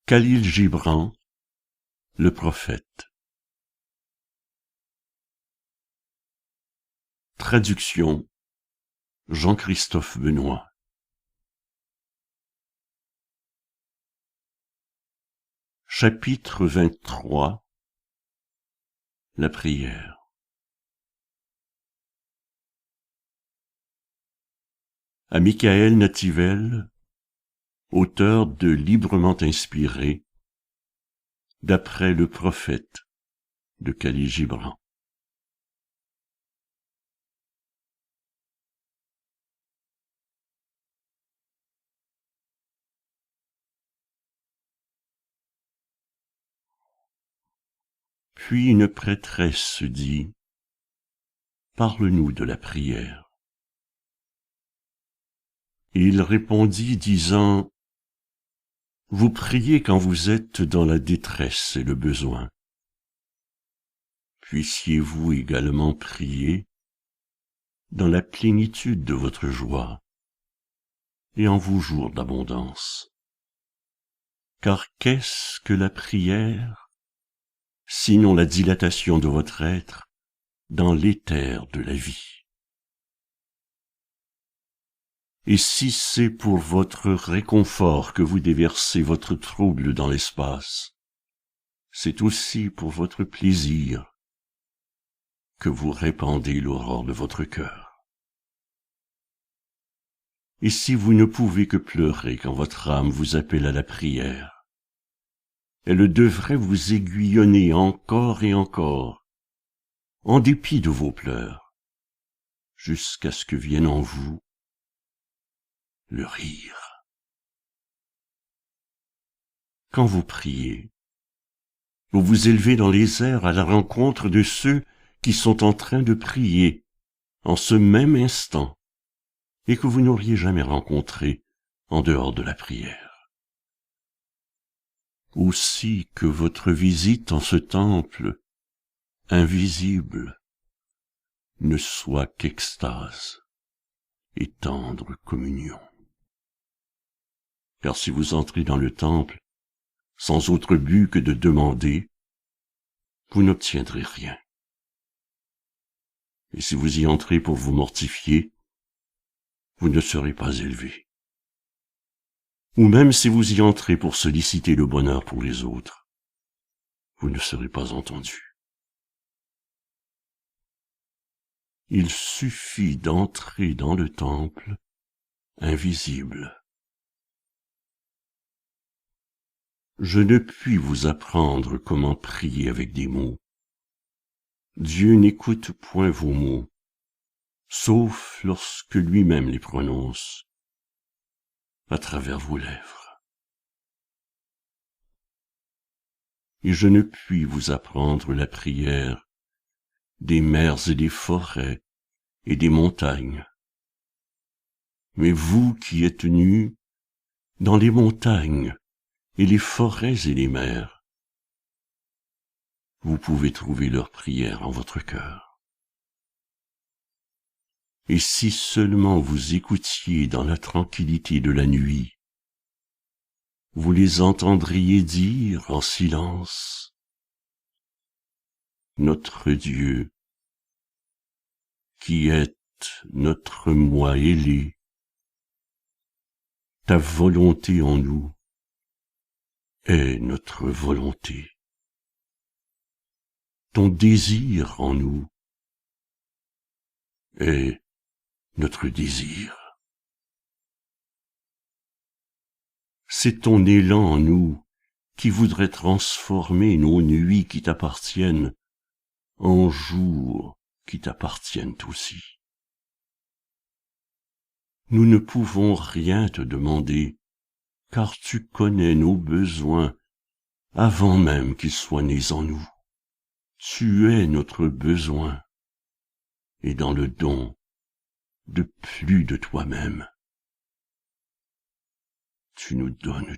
Khalil Gibran, le prophète. Traduction Jean-Christophe Benoît. Chapitre 23. La prière. À Michael Nativelle, auteur de Librement inspiré, d'après le prophète de Khalil Gibran. Puis une prêtresse dit, « Parle-nous de la prière. » Et il répondit, disant, « Vous priez quand vous êtes dans la détresse et le besoin. Puissiez-vous également prier dans la plénitude de votre joie et en vos jours d'abondance. Car qu'est-ce que la prière, sinon la dilatation de votre être dans l'éther de la vie? Et si c'est pour votre réconfort que vous déversez votre trouble dans l'espace, c'est aussi pour votre plaisir que vous répandez l'aurore de votre cœur. Et si vous ne pouvez que pleurer quand votre âme vous appelle à la prière, elle devrait vous aiguillonner encore et encore, en dépit de vos pleurs, jusqu'à ce que vienne en vous le rire. Quand vous priez, vous vous élevez dans les airs à la rencontre de ceux qui sont en train de prier en ce même instant et que vous n'auriez jamais rencontrés en dehors de la prière. Aussi que votre visite en ce temple invisible ne soit qu'extase et tendre communion. Car si vous entrez dans le temple sans autre but que de demander, vous n'obtiendrez rien. Et si vous y entrez pour vous mortifier, vous ne serez pas élevé. Ou même si vous y entrez pour solliciter le bonheur pour les autres, vous ne serez pas entendu. Il suffit d'entrer dans le temple invisible. Je ne puis vous apprendre comment prier avec des mots. Dieu n'écoute point vos mots, sauf lorsque lui-même les prononce à travers vos lèvres. Et je ne puis vous apprendre la prière des mers et des forêts et des montagnes. Mais vous qui êtes nus dans les montagnes et les forêts et les mers, vous pouvez trouver leur prière en votre cœur. Et si seulement vous écoutiez dans la tranquillité de la nuit, vous les entendriez dire en silence, « Notre Dieu, qui êtes notre moi ailé, ta volonté en nous est notre volonté. Ton désir en nous est notre désir. C'est ton élan en nous qui voudrait transformer nos nuits qui t'appartiennent en jours qui t'appartiennent aussi. Nous ne pouvons rien te demander, car tu connais nos besoins avant même qu'ils soient nés en nous. Tu es notre besoin, et dans le don de plus de toi-même, tu nous donnes